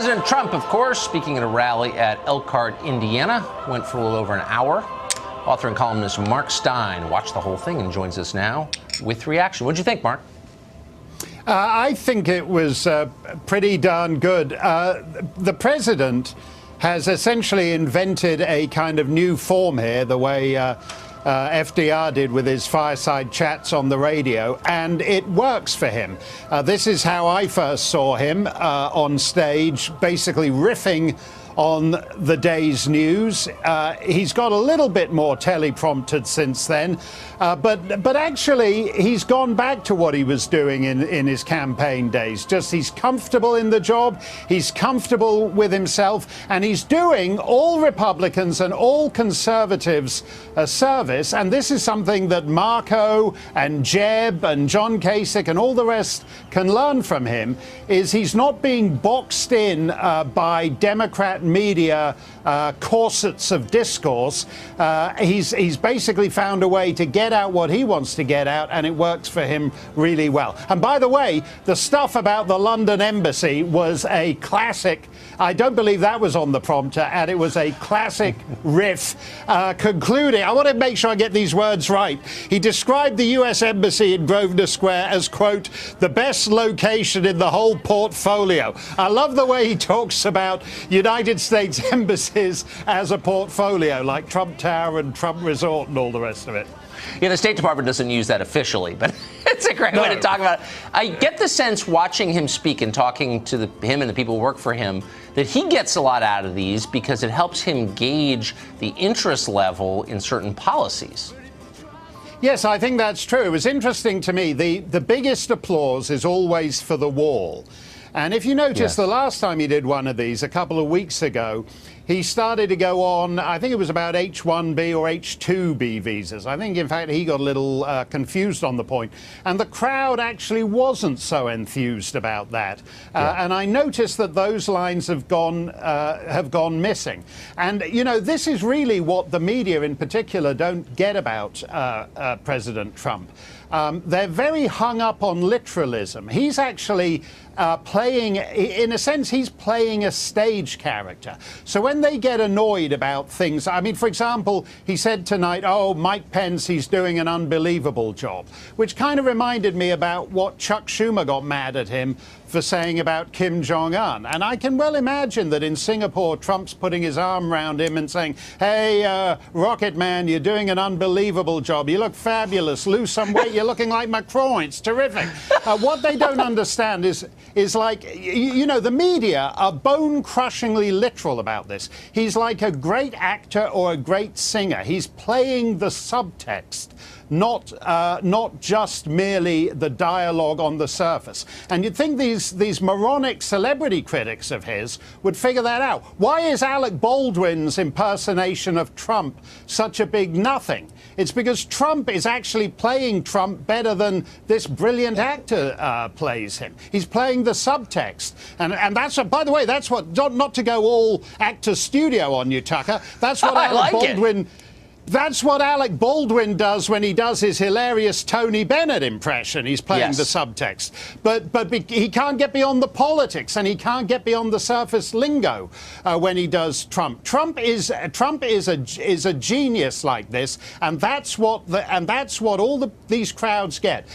President Trump, of course, speaking at a rally at Elkhart, Indiana, went for a little over an hour. Author and columnist Mark Stein watched the whole thing and joins us now with reaction. What'd you think, Mark? I think it was pretty darn good. The president has essentially invented a kind of new form here, the way FDR did with his fireside chats on the radio, and it works for him. This is how I first saw him on stage, basically riffing on the day's news. He's got a little bit more teleprompted since then, but actually he's gone back to what he was doing in his campaign days. Just he's comfortable in the job, he's comfortable with himself, and he's doing all Republicans and all conservatives a service. And this is something that Marco and Jeb and John Kasich and all the rest can learn from him, is he's not being boxed in by Democrat media corsets of discourse. He's basically found a way to get out what he wants to get out, and it works for him really well. And by the way, the stuff about the London embassy was a classic. I don't believe that was on the prompter, and it was a classic riff concluding. I want to make sure I get these words right. He described the U.S. Embassy in Grosvenor Square as, quote, the best location in the whole portfolio. I love the way he talks about United States embassies as a portfolio, like Trump Tower and Trump Resort and all the rest of it. Yeah, the State Department doesn't use that officially, but it's a great way to talk about it. I get the sense watching him speak and talking to him and the people who work for him that he gets a lot out of these because it helps him gauge the interest level in certain policies. Yes, I think that's true. It was interesting to me. The biggest applause is always for the wall. And if you notice, the last time he did one of these, a couple of weeks ago, he started to go on, I think it was about H-1B or H-2B visas. I think, in fact, he got a little confused on the point. And the crowd actually wasn't so enthused about that. And I noticed that those lines have gone missing. And, you know, this is really what the media in particular don't get about President Trump. They're very hung up on literalism. He's actually playing, in a sense, he's playing a stage character. So when they get annoyed about things, I mean, for example, he said tonight, oh, Mike Pence, he's doing an unbelievable job, which kind of reminded me about what Chuck Schumer got mad at him for saying about Kim Jong-un. And I can well imagine that in Singapore, Trump's putting his arm around him and saying, hey, Rocket Man, you're doing an unbelievable job. You look fabulous. Lose some weight. You're looking like Macron. It's terrific. What they don't understand is like, you know, the media are bone-crushingly literal about this. He's like a great actor or a great singer. He's playing the subtext, not just merely the dialogue on the surface. And you'd think these moronic celebrity critics of his would figure that out. Why is Alec Baldwin's impersonation of Trump such a big nothing? It's because Trump is actually playing Trump better than this brilliant actor plays him. He's playing the subtext. And that's, by the way, that's what, not to go all actor studio on you, Tucker, that's what Alec Baldwin... That's what Alec Baldwin does when he does his hilarious Tony Bennett impression. He's playing the subtext. But he can't get beyond the politics, and he can't get beyond the surface lingo when he does Trump. Trump is a genius like this, and that's what all these crowds get.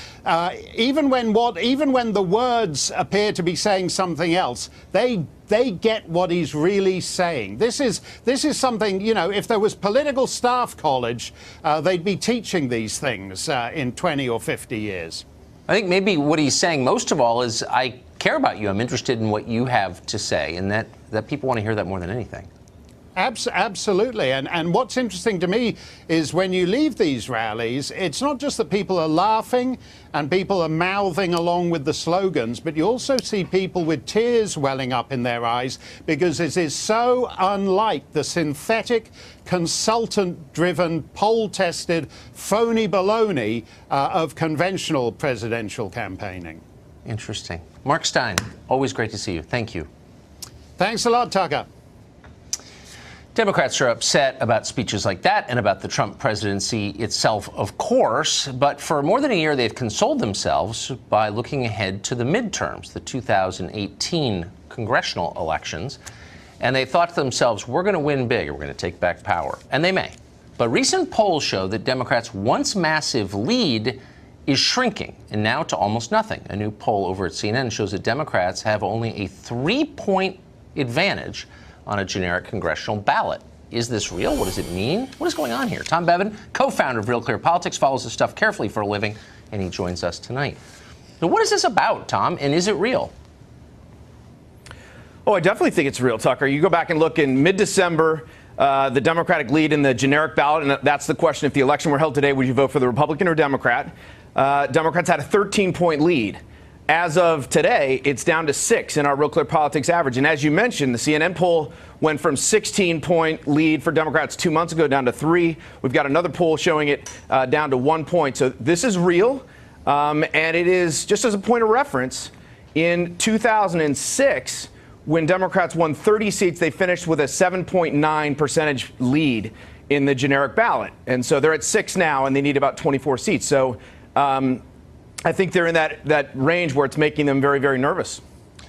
Even when the words appear to be saying something else, they get what he's really saying. This is something, you know, if there was political staff college, they'd be teaching these things in 20 or 50 years. I think maybe what he's saying most of all is, I care about you. I'm interested in what you have to say, and that people want to hear that more than anything. Absolutely. And what's interesting to me is when you leave these rallies, it's not just that people are laughing and people are mouthing along with the slogans, but you also see people with tears welling up in their eyes, because it is so unlike the synthetic, consultant-driven, poll-tested, phony baloney of conventional presidential campaigning. Interesting. Mark Stein, always great to see you. Thank you. Thanks a lot, Tucker. Democrats are upset about speeches like that and about the Trump presidency itself, of course. But for more than a year, they've consoled themselves by looking ahead to the midterms, the 2018 congressional elections. And they thought to themselves, we're going to win big. We're going to take back power. And they may. But recent polls show that Democrats' once massive lead is shrinking, and now to almost nothing. A new poll over at CNN shows that Democrats have only a 3-point advantage on a generic congressional ballot. Is this real? What does it mean? What is going on here? Tom Bevan, co-founder of Real Clear Politics, follows this stuff carefully for a living, and he joins us tonight. So what is this about, Tom, and is it real? Oh, I definitely think it's real, Tucker. You go back and look in mid-December, the Democratic lead in the generic ballot, and that's the question. If the election were held today, would you vote for the Republican or Democrat? Democrats had a 13-point lead. As of today, it's down to 6 in our Real Clear Politics average. And as you mentioned, the CNN poll went from 16-point lead for Democrats 2 months ago down to 3. We've got another poll showing it down to 1 point. So this is real. And it is, just as a point of reference, in 2006, when Democrats won 30 seats, they finished with a 7.9 percentage lead in the generic ballot. And so they're at 6 now, and they need about 24 seats. So I think they're in that range where it's making them very, very nervous.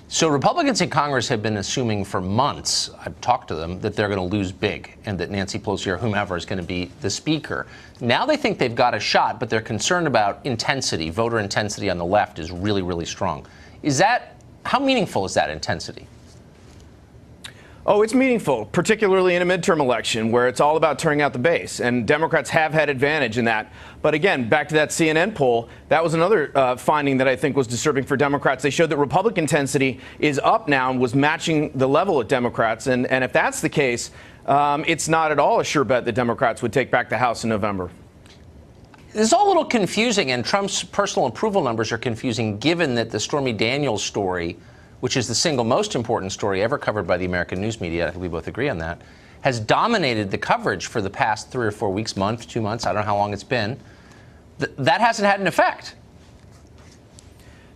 So Republicans in Congress have been assuming for months, I've talked to them, that they're going to lose big and that Nancy Pelosi or whomever is going to be the speaker. Now they think they've got a shot, but they're concerned about intensity. Voter intensity on the left is really, really strong. How meaningful is that intensity? Oh, it's meaningful, particularly in a midterm election where it's all about turning out the base. And Democrats have had advantage in that. But again, back to that CNN poll, that was another finding that I think was disturbing for Democrats. They showed that Republican intensity is up now and was matching the level of Democrats. And if that's the case, it's not at all a sure bet that Democrats would take back the House in November. This is all a little confusing, and Trump's personal approval numbers are confusing given that the Stormy Daniels story, which is the single most important story ever covered by the American news media, I think we both agree on that, has dominated the coverage for the past 3 or 4 weeks, month, 2 months, I don't know how long it's been. That hasn't had an effect.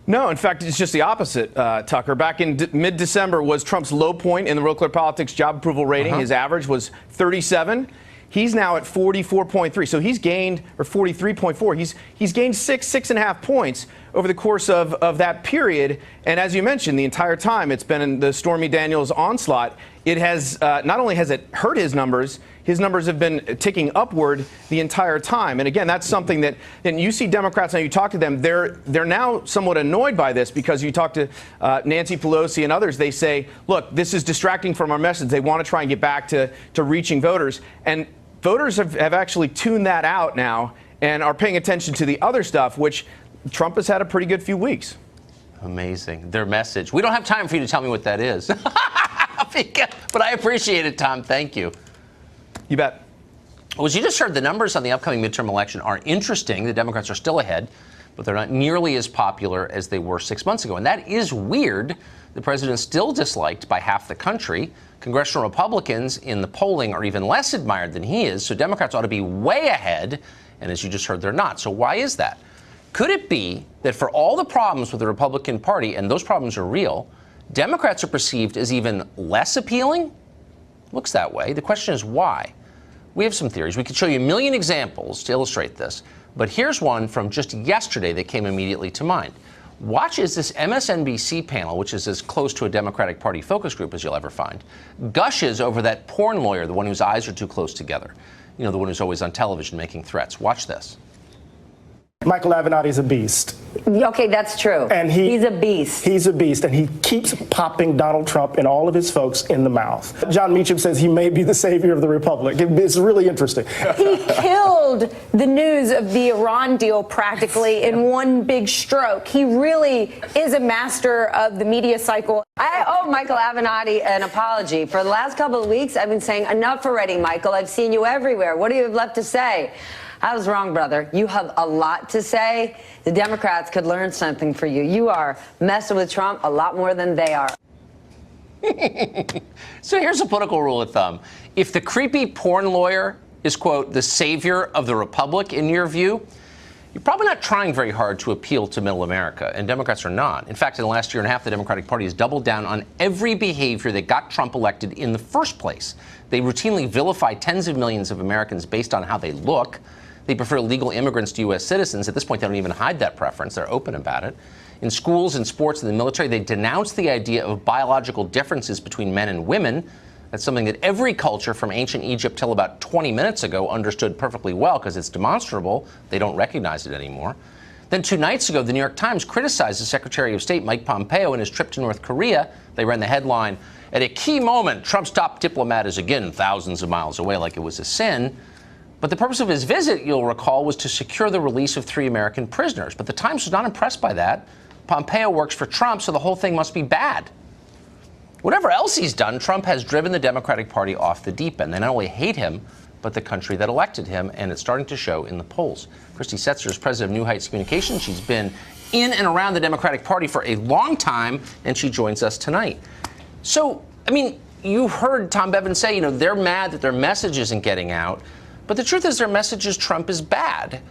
No, in fact, it's just the opposite, Tucker. Back in mid-December was Trump's low point in the Real Clear Politics job approval rating. His average was 37. He's now at 44.3. So he's gained, or 43.4. He's gained 6.5 points over the course of that period. And as you mentioned, the entire time it's been in the Stormy Daniels onslaught. It has not only has it hurt his numbers have been ticking upward the entire time. And again, that's something that, and you see Democrats now, you talk to them, they're now somewhat annoyed by this because you talk to Nancy Pelosi and others. They say, look, this is distracting from our message. They want to try and get back to reaching voters. And voters have actually tuned that out now and are paying attention to the other stuff, which Trump has had a pretty good few weeks. Amazing. Their message. We don't have time for you to tell me what that is. But I appreciate it, Tom. Thank you. You bet. Well, as you just heard, the numbers on the upcoming midterm election are interesting. The Democrats are still ahead, but they're not nearly as popular as they were 6 months ago. And that is weird. The president's still disliked by half the country. Congressional Republicans in the polling are even less admired than he is. So Democrats ought to be way ahead. And as you just heard, they're not. So why is that? Could it be that for all the problems with the Republican Party, and those problems are real, Democrats are perceived as even less appealing? Looks that way. The question is why? We have some theories. We could show you a million examples to illustrate this. But here's one from just yesterday that came immediately to mind. Watch as this MSNBC panel, which is as close to a Democratic Party focus group as you'll ever find, gushes over that porn lawyer, the one whose eyes are too close together. You know, the one who's always on television making threats. Watch this. Michael Avenatti's a beast. Okay, that's true. And he's a beast. He's a beast, and he keeps popping Donald Trump and all of his folks in the mouth. John Meacham says he may be the savior of the republic. It's really interesting. He killed the news of the Iran deal practically in one big stroke. He really is a master of the media cycle. I owe Michael Avenatti an apology. For the last couple of weeks, I've been saying, enough already, Michael. I've seen you everywhere. What do you have left to say? I was wrong, brother. You have a lot to say. The Democrats could learn something from you. You are messing with Trump a lot more than they are. So here's a political rule of thumb. If the creepy porn lawyer is, quote, the savior of the republic in your view, you're probably not trying very hard to appeal to middle America, and Democrats are not. In fact, in the last year and a half, the Democratic Party has doubled down on every behavior that got Trump elected in the first place. They routinely vilify tens of millions of Americans based on how they look. They prefer legal immigrants to U.S. citizens. At this point, they don't even hide that preference. They're open about it. In schools, in sports, and the military, they denounce the idea of biological differences between men and women. That's something that every culture from ancient Egypt till about 20 minutes ago understood perfectly well because it's demonstrable. They don't recognize it anymore. Then 2 nights ago, the New York Times criticized the Secretary of State, Mike Pompeo, in his trip to North Korea. They ran the headline, "At a key moment, Trump's top diplomat is again thousands of miles away," like it was a sin. But the purpose of his visit, you'll recall, was to secure the release of 3 American prisoners. But the Times was not impressed by that. Pompeo works for Trump, so the whole thing must be bad. Whatever else he's done, Trump has driven the Democratic Party off the deep end. They not only hate him, but the country that elected him, and it's starting to show in the polls. Christy Setzer is president of New Heights Communications. She's been in and around the Democratic Party for a long time, and she joins us tonight. So, I mean, you heard Tom Bevan say, they're mad that their message isn't getting out, but the truth is their message is Trump is bad.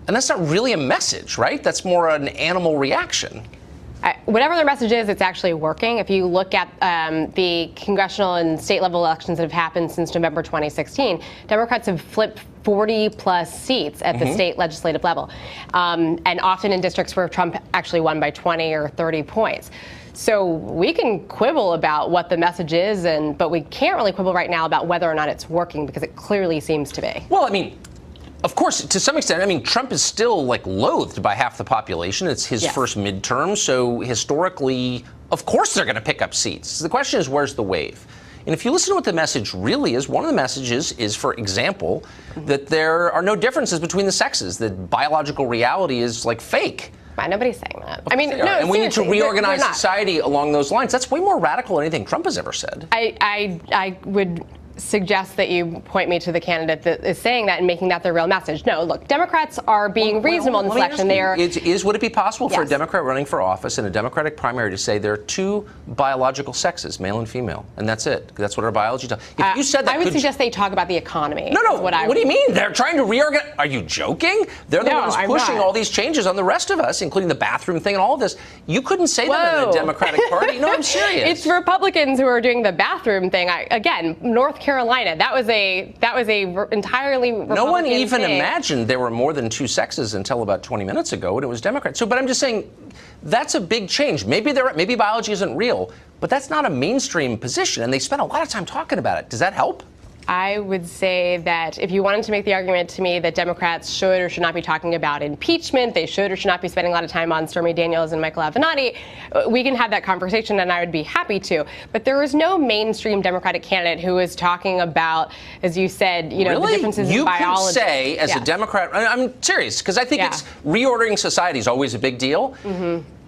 And that's not really a message, right? That's more an animal reaction. Whatever their message is, it's actually working. If you look at the congressional and state level elections that have happened since November 2016, Democrats have flipped 40 plus seats at the state legislative level, and often in districts where Trump actually won by 20 or 30 points. So we can quibble about what the message is, but we can't really quibble right now about whether or not it's working, because it clearly seems to be. Well, I mean, of course, to some extent, Trump is still loathed by half the population. It's his first midterm. So historically, of course, they're going to pick up seats. The question is, where's the wave? And if you listen to what the message really is, one of the messages is, for example, that there are no differences between the sexes, that biological reality is fake. Nobody's saying that. No, and we need to reorganize society along those lines. That's way more radical than anything Trump has ever said. I would suggest that you point me to the candidate that is saying that and making that their real message. No, look, Democrats are being reasonable in this election. Would it be possible for a Democrat running for office in a Democratic primary to say there are 2 biological sexes, male and female, and that's it? That's what our biology does. If you said that, I would suggest they talk about the economy. No. What do you mean? They're trying to reorganize. Are you joking? They're the ones pushing all these changes on the rest of us, including the bathroom thing and all of this. You couldn't say that in the Democratic Party. No, I'm serious. It's Republicans who are doing the bathroom thing. Again, North Carolina, that was a entirely Republican No one even thing. imagined there were more than 2 sexes until about 20 minutes ago, and it was Democrats. But I'm just saying that's a big change. Maybe biology isn't real, but that's not a mainstream position, and they spent a lot of time talking about it. Does that help? I would say that if you wanted to make the argument to me that Democrats should or should not be talking about impeachment, they should or should not be spending a lot of time on Stormy Daniels and Michael Avenatti, we can have that conversation, and I would be happy to. But there is no mainstream Democratic candidate who is talking about, as you said, the differences in biology. You could say, as a Democrat, I'm serious, because I think it's reordering society is always a big deal.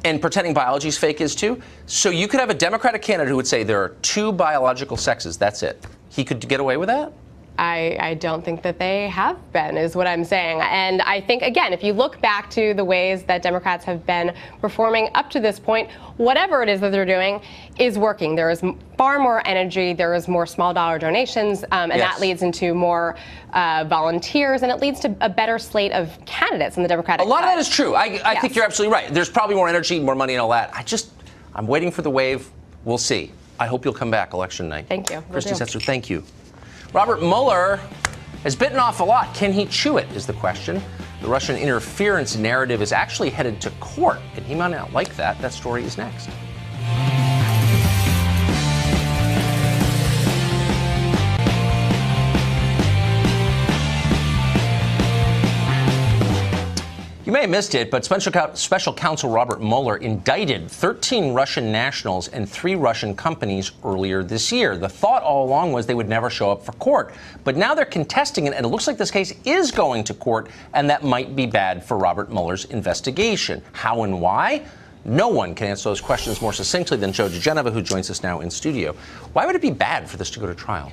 And pretending biology is fake is too. So you could have a Democratic candidate who would say there are 2 biological sexes. That's it. He could get away with that? I don't think that they have been, is what I'm saying. And I think, again, if you look back to the ways that Democrats have been performing up to this point, whatever it is that they're doing is working. There is far more energy. There is more small dollar donations, and that leads into more volunteers, and it leads to a better slate of candidates in the Democratic side. A lot of that is true. I think you're absolutely right. There's probably more energy, more money, and all that. I'm waiting for the wave. We'll see. I hope you'll come back election night. Thank you. Christy Setzer, thank you. Robert Mueller has bitten off a lot. Can he chew it, is the question. The Russian interference narrative is actually headed to court, and he might not like that. That story is next. You may have missed it, but Special Counsel Robert Mueller indicted 13 Russian nationals and 3 Russian companies earlier this year. The thought all along was they would never show up for court. But now they're contesting it, and it looks like this case is going to court, and that might be bad for Robert Mueller's investigation. How and why? No one can answer those questions more succinctly than Joe DeGeneva, who joins us now in studio. Why would it be bad for this to go to trial?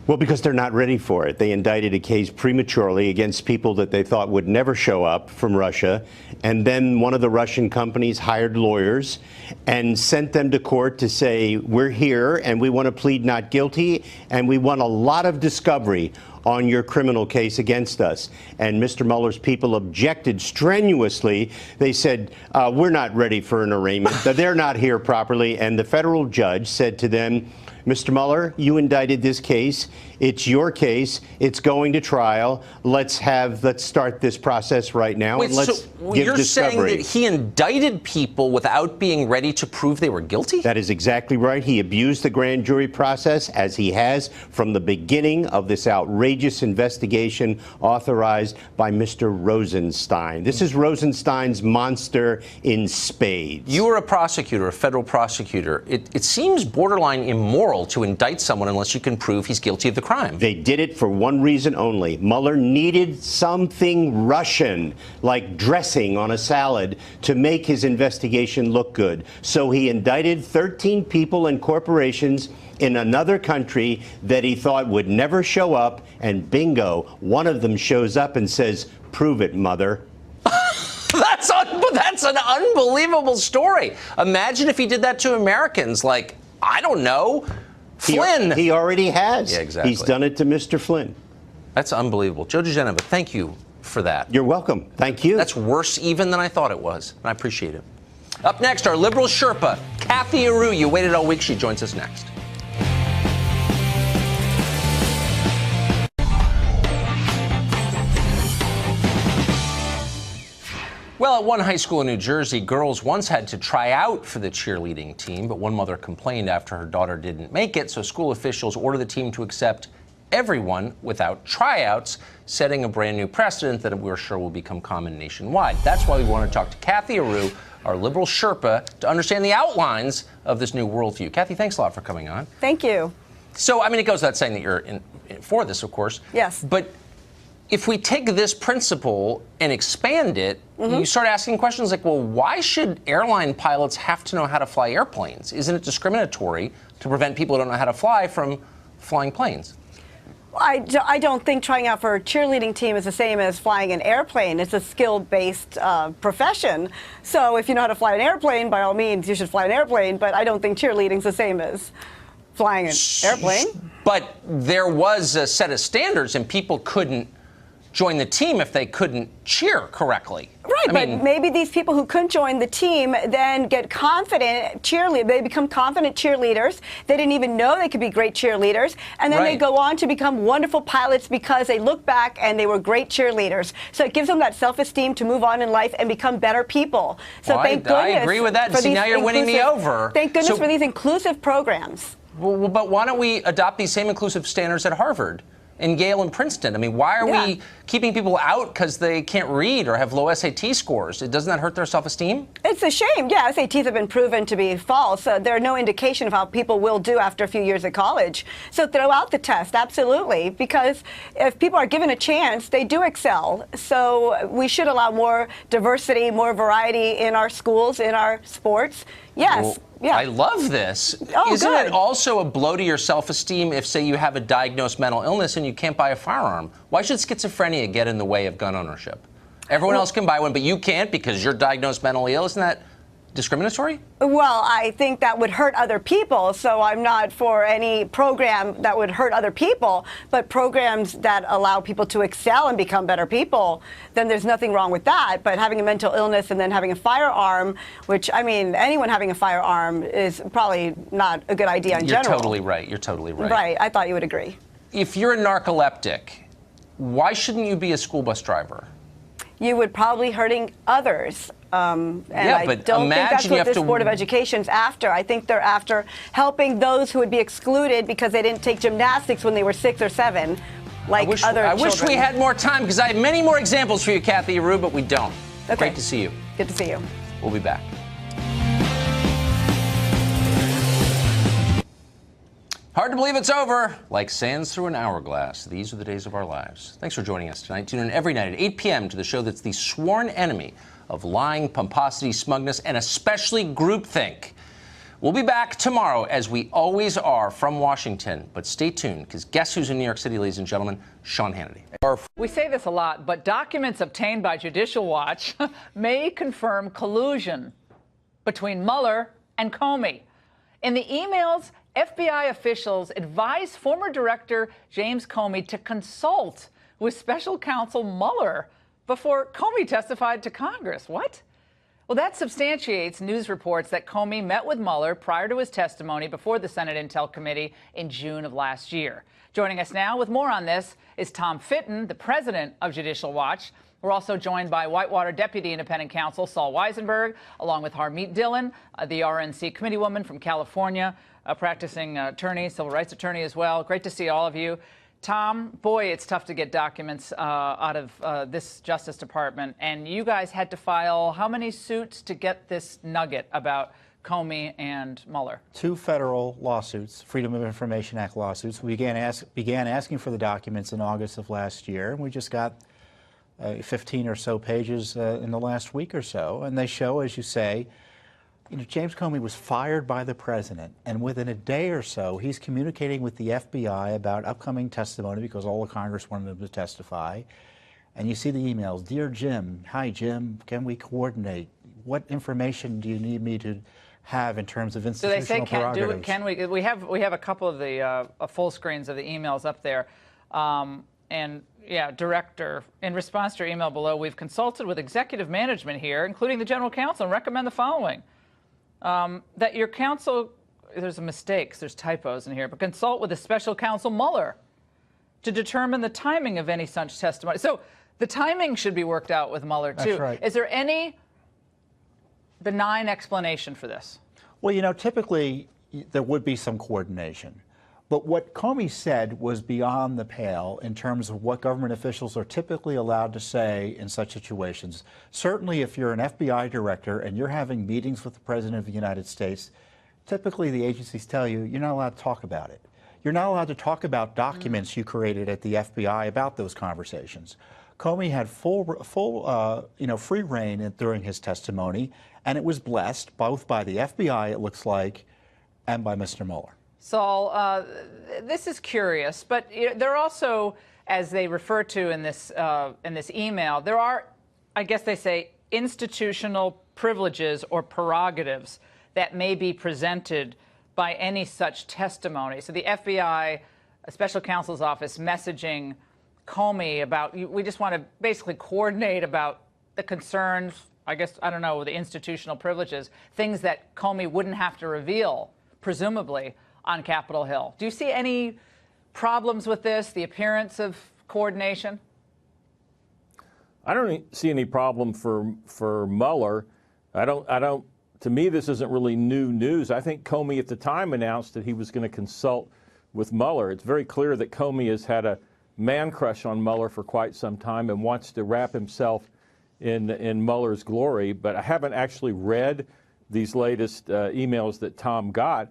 Well, because they're not ready for it. They indicted a case prematurely against people that they thought would never show up from Russia. And then one of the Russian companies hired lawyers and sent them to court to say, we're here and we want to plead not guilty and we want a lot of discovery on your criminal case against us. And Mr. Mueller's people objected strenuously. They said, we're not ready for an arraignment. They're not here properly. And the federal judge said to them, Mr. Mueller, you indicted this case. It's your case. It's going to trial. Let's start this process right now. Wait, and let's so give you're discovery. saying that he indicted people without being ready to prove they were guilty? That is exactly right. He abused the grand jury process, as he has from the beginning of this outrageous investigation authorized by Mr. Rosenstein. This is Rosenstein's monster in spades. You were a prosecutor, a federal prosecutor. It seems borderline immoral to indict someone unless you can prove he's guilty of the crime. They did it for one reason only. Mueller needed something Russian, like dressing on a salad, to make his investigation look good. So he indicted 13 people and corporations in another country that he thought would never show up, and bingo, one of them shows up and says, "Prove it, mother." That's an unbelievable story. Imagine if he did that to Americans, like, I don't know, Flynn. He already has. Yeah, exactly. He's done it to Mr. Flynn. That's unbelievable. Joe DeGenova, thank you for that. You're welcome. Thank you. That's worse even than I thought it was. I appreciate it. Up next, our liberal Sherpa, Kathy Aru. You waited all week. She joins us next. Well, at one high school in New Jersey, girls once had to try out for the cheerleading team, but one mother complained after her daughter didn't make it, so school officials ordered the team to accept everyone without tryouts, setting a brand new precedent that we're sure will become common nationwide. That's why we want to talk to Kathy Aru, our liberal Sherpa, to understand the outlines of this new worldview. Kathy, thanks a lot for coming on. Thank you. So, I mean, it goes without saying that you're for this, of course. Yes. But if we take this principle and expand it, you start asking questions like, well, why should airline pilots have to know how to fly airplanes? Isn't it discriminatory to prevent people who don't know how to fly from flying planes? I don't think trying out for a cheerleading team is the same as flying an airplane. It's a skill-based profession. So if you know how to fly an airplane, by all means, you should fly an airplane. But I don't think cheerleading's the same as flying an airplane. But there was a set of standards, and people couldn't join the team if they couldn't cheer correctly. Right, but maybe these people who couldn't join the team then get confident they become confident cheerleaders. They didn't even know they could be great cheerleaders. And then they go on to become wonderful pilots because they look back and they were great cheerleaders. So it gives them that self-esteem to move on in life and become better people. So well, thank goodness. I agree with that. See, now you're winning me over. Thank goodness for these inclusive programs. Well, but why don't we adopt these same inclusive standards at Harvard and Yale and Princeton? I mean, why are we keeping people out because they can't read or have low SAT scores? Doesn't that hurt their self-esteem? It's a shame. Yeah, SATs have been proven to be false. They're no indication of how people will do after a few years at college. So throw out the test, absolutely, because if people are given a chance, they do excel. So we should allow more diversity, more variety in our schools, in our sports. Yes. Well, yeah. I love this. Oh, Isn't good. it also a blow to your self-esteem if, say, you have a diagnosed mental illness and you can't buy a firearm? Why should schizophrenia get in the way of gun ownership? Everyone else can buy one, but you can't because you're diagnosed mentally ill. Isn't that discriminatory? Well, I think that would hurt other people, so I'm not for any program that would hurt other people, but programs that allow people to excel and become better people, then there's nothing wrong with that. But having a mental illness and then having a firearm, which, I mean, anyone having a firearm is probably not a good idea in general. You're totally right. You're totally right. Right. I thought you would agree. If you're a narcoleptic, why shouldn't you be a school bus driver? You would probably be hurting others. And yeah, I don't think that's what this Board of Education's after. I think they're after helping those who would be excluded because they didn't take gymnastics when they were 6 or 7, like other children. I wish we had more time because I have many more examples for you, Kathy Aru, but we don't. Okay. Great to see you. Good to see you. We'll be back. Hard to believe it's over. Like sands through an hourglass, these are the days of our lives. Thanks for joining us tonight. Tune in every night at 8 p.m. to the show that's the sworn enemy of lying, pomposity, smugness, and especially groupthink. We'll be back tomorrow, as we always are, from Washington. But stay tuned, because guess who's in New York City, ladies and gentlemen? Sean Hannity. We say this a lot, but documents obtained by Judicial Watch may confirm collusion between Mueller and Comey. In the emails FBI officials advised former Director James Comey to consult with special counsel Mueller before Comey testified to Congress. What? Well, that substantiates news reports that Comey met with Mueller prior to his testimony before the Senate Intel Committee in June of last year. Joining us now with more on this is Tom Fitton, the president of Judicial Watch. We're also joined by Whitewater Deputy Independent Counsel Saul Weisenberg, along with Harmeet Dillon, the RNC committeewoman from California, a practicing attorney, civil rights attorney as well. Great to see all of you. Tom, boy, it's tough to get documents out of this Justice Department. And you guys had to file how many suits to get this nugget about Comey and Mueller? 2 federal lawsuits, Freedom of Information Act lawsuits. We began asking for the documents in August of last year, and we just got 15 or so pages in the last week or so. And they show, as you say, James Comey was fired by the president, and within a day or so, he's communicating with the FBI about upcoming testimony because all of Congress wanted him to testify. And you see the emails, "Dear Jim, hi Jim, can we coordinate? What information do you need me to have in terms of institutional prerogatives?" Can we? We have a couple of the full screens of the emails up there. And yeah, Director, in response to your email below, we've consulted with executive management here, including the General Counsel, and recommend the following. That your counsel, there's mistakes, there's typos in here, but consult with the special counsel Mueller to determine the timing of any such testimony. So the timing should be worked out with Mueller, too. That's right. Is there any benign explanation for this? Well, typically there would be some coordination. But what Comey said was beyond the pale in terms of what government officials are typically allowed to say in such situations. Certainly, if you're an FBI director and you're having meetings with the President of the United States, typically the agencies tell you you're not allowed to talk about it. You're not allowed to talk about documents you created at the FBI about those conversations. Comey had free rein during his testimony, and it was blessed both by the FBI, it looks like, and by Mr. Mueller. Saul, this is curious, but there are also, as they refer to in this email, there are, I guess they say, institutional privileges or prerogatives that may be presented by any such testimony. So the FBI, Special Counsel's Office, messaging Comey about, we just want to basically coordinate about the concerns, I guess, I don't know, the institutional privileges, things that Comey wouldn't have to reveal, presumably, on Capitol Hill. Do you see any problems with this, the appearance of coordination? I don't see any problem for Mueller. To me, this isn't really new news. I think Comey at the time announced that he was going to consult with Mueller. It's very clear that Comey has had a man crush on Mueller for quite some time and wants to wrap himself in Mueller's glory. But I haven't actually read these latest emails that Tom got.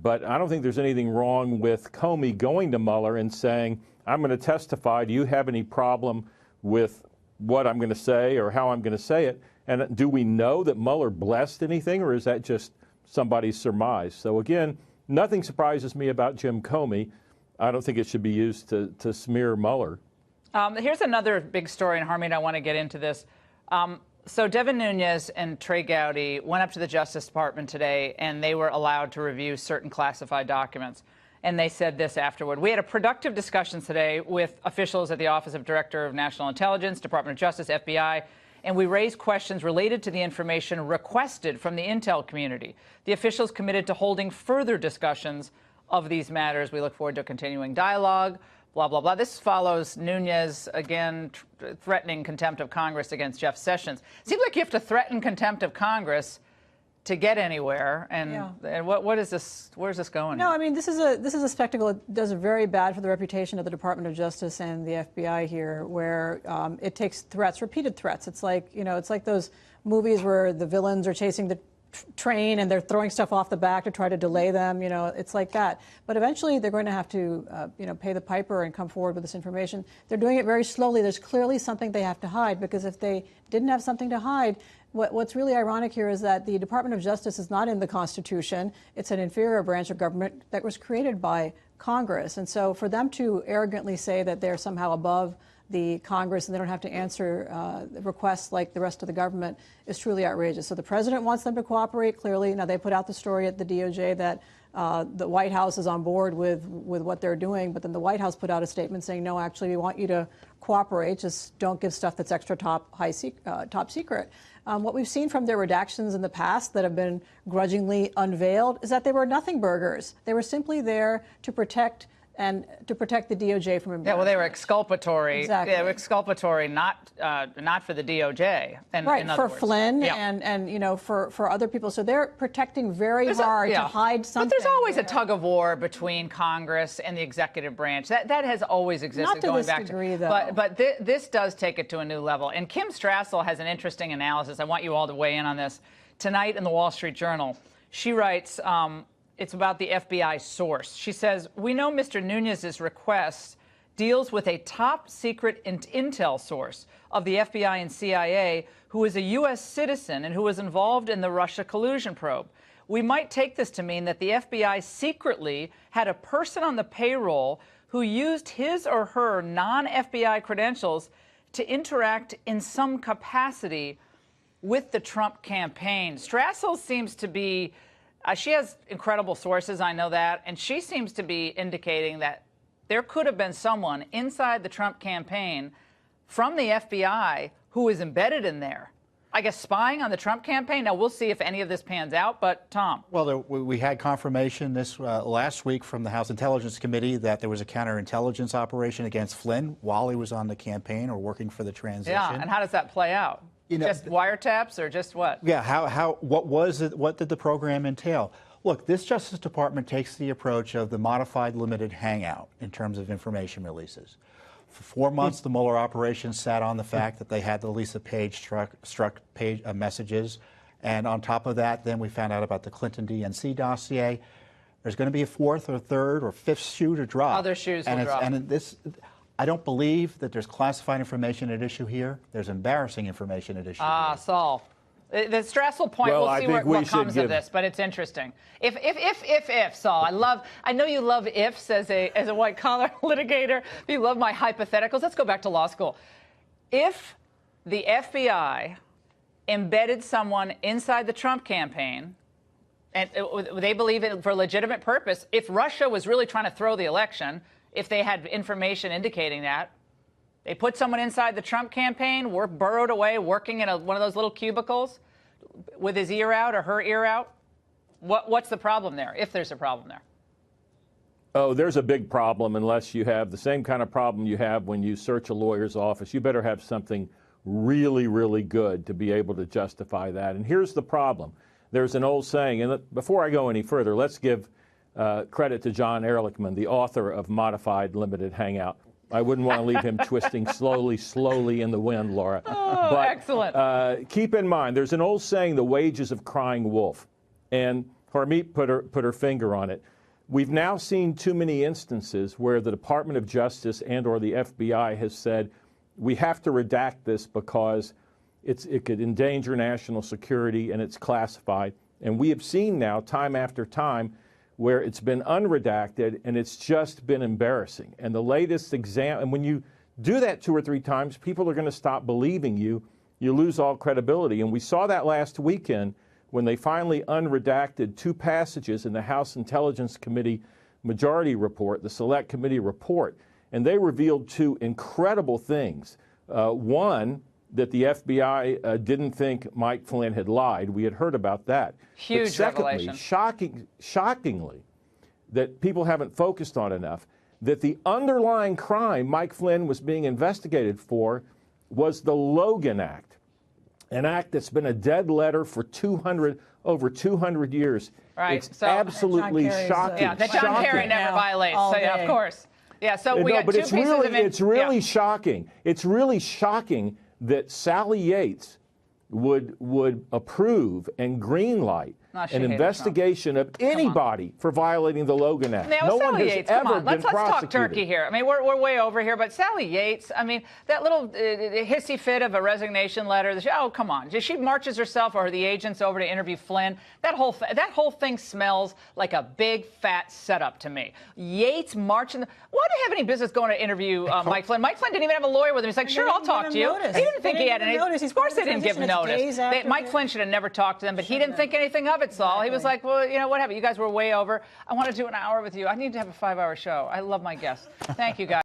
But I don't think there's anything wrong with Comey going to Mueller and saying, I'm going to testify. Do you have any problem with what I'm going to say or how I'm going to say it? And do we know that Mueller blessed anything, or is that just somebody's surmise? So again, nothing surprises me about Jim Comey. I don't think it should be used to smear Mueller. Here's another big story, and Harmeet, I want to get into this. So Devin Nunes and Trey Gowdy went up to the Justice Department today, and they were allowed to review certain classified documents. And they said this afterward. We had a productive discussion today with officials at the Office of Director of National Intelligence, Department of Justice, FBI, and we raised questions related to the information requested from the intel community. The officials committed to holding further discussions of these matters. We look forward to a continuing dialogue. Blah, blah, blah. This follows Nunes, again, threatening contempt of Congress against Jeff Sessions. Seems like you have to threaten contempt of Congress to get anywhere. And what is this? Where's this going? No, I mean, this is a spectacle. It does very bad for the reputation of the Department of Justice and the FBI here, where it takes threats, repeated threats. It's like, it's like those movies where the villains are chasing the train and they're throwing stuff off the back to try to delay them. It's like that. But eventually they're going to have to, pay the piper and come forward with this information. They're doing it very slowly. There's clearly something they have to hide, because if they didn't have something to hide, what's really ironic here is that the Department of Justice is not in the Constitution. It's an inferior branch of government that was created by Congress. And so for them to arrogantly say that they're somehow above the Congress and they don't have to answer requests like the rest of the government is truly outrageous. So the president wants them to cooperate, clearly. Now, they put out the story at the DOJ that the White House is on board with what they're doing, but then the White House put out a statement saying, no, actually, we want you to cooperate, just don't give stuff that's extra top secret. What we've seen from their redactions in the past that have been grudgingly unveiled is that they were nothing burgers. They were simply there to protect the DOJ from embarrassment. Yeah, well, they were exculpatory. Exactly. They were exculpatory, not for the DOJ. Right, for words. Flynn yeah. and for other people. So they're protecting very hard to hide something. But there's always a tug of war between Congress and the executive branch. That has always existed. Not to going this back degree, to, though. But this does take it to a new level. And Kim Strassel has an interesting analysis. I want you all to weigh in on this. Tonight in the Wall Street Journal, she writes, it's about the FBI source. She says, we know Mr. Nunes's request deals with a top secret intel source of the FBI and CIA who is a U.S. citizen and who was involved in the Russia collusion probe. We might take this to mean that the FBI secretly had a person on the payroll who used his or her non-FBI credentials to interact in some capacity with the Trump campaign. Strassel seems to be she has incredible sources, I know that, and she seems to be indicating that there could have been someone inside the Trump campaign from the FBI who is embedded in there, I guess, spying on the Trump campaign. Now, we'll see if any of this pans out, but Tom. Well, we had confirmation this last week from the House Intelligence Committee that there was a counterintelligence operation against Flynn while he was on the campaign or working for the transition. Yeah, and how does that play out? Just wiretaps or just what? Yeah, what was it? What did the program entail? Look, this Justice Department takes the approach of the modified limited hangout in terms of information releases. For 4 months, the Mueller operation sat on the fact that they had the Lisa Page struck Page messages. And on top of that, then we found out about the Clinton DNC dossier. There's going to be a fourth or third or fifth shoe to drop. Other shoes will drop. And this, I don't believe that there's classified information at issue here. There's embarrassing information at issue here. Saul. The Strassel point, well, we'll see what comes of this, but it's interesting. If, Saul, I know you love ifs as a white collar litigator. You love my hypotheticals. Let's go back to law school. If the FBI embedded someone inside the Trump campaign, and they believe it for a legitimate purpose, if Russia was really trying to throw the election, if they had information indicating that, they put someone inside the Trump campaign, burrowed away, working in one of those little cubicles with his ear out or her ear out. What's the problem there, if there's a problem there? Oh, there's a big problem unless you have the same kind of problem you have when you search a lawyer's office. You better have something really, really good to be able to justify that. And here's the problem. There's an old saying, and before I go any further, let's give credit to John Ehrlichman, the author of Modified Limited Hangout. I wouldn't want to leave him twisting slowly in the wind, Laura. Oh, but, excellent. Keep in mind, there's an old saying, the wages of crying wolf. And Harmeet put her finger on it. We've now seen too many instances where the Department of Justice and or the FBI has said, we have to redact this because it could endanger national security and it's classified. And we have seen now, time after time, where it's been unredacted and it's just been embarrassing. And the latest example, and when you do that 2 or 3 times, people are going to stop believing you. You lose all credibility. And we saw that last weekend when they finally unredacted 2 passages in the House Intelligence Committee Majority Report, the Select Committee Report. And they revealed 2 incredible things. One, that the FBI didn't think Mike Flynn had lied. We had heard about that. Huge but secondly, revelation. Shockingly, that people haven't focused on enough, that the underlying crime Mike Flynn was being investigated for was the Logan Act, an act that's been a dead letter for over 200 years. Right. It's absolutely shocking. Yeah, that John Kerry never violates. So, yeah, of course. Yeah, so we got 2 pieces of it's really shocking. It's really shocking that Sally Yates would approve and greenlight an investigation of anybody for violating the Logan Act. Now, no one Sally has Yates, ever come on, been let's talk prosecuted. turkey here. I mean, we're way over here, but Sally Yates, I mean, that little hissy fit of a resignation letter. Oh, come on! She marches herself or the agents over to interview Flynn. That whole thing smells like a big fat setup to me. Yates marching. Why do they have any business going to interview Mike Flynn? Mike Flynn didn't even have a lawyer with him. He's like, sure, I'll talk to you. Notice. He didn't think he had any. Of course, they didn't give him notice. Mike Flynn should have never talked to them, but he didn't think anything of it, Saul. He was like, well, you know, whatever. You guys were way over. I want to do an hour with you. I need to have a 5-hour show. I love my guests. Thank you, guys.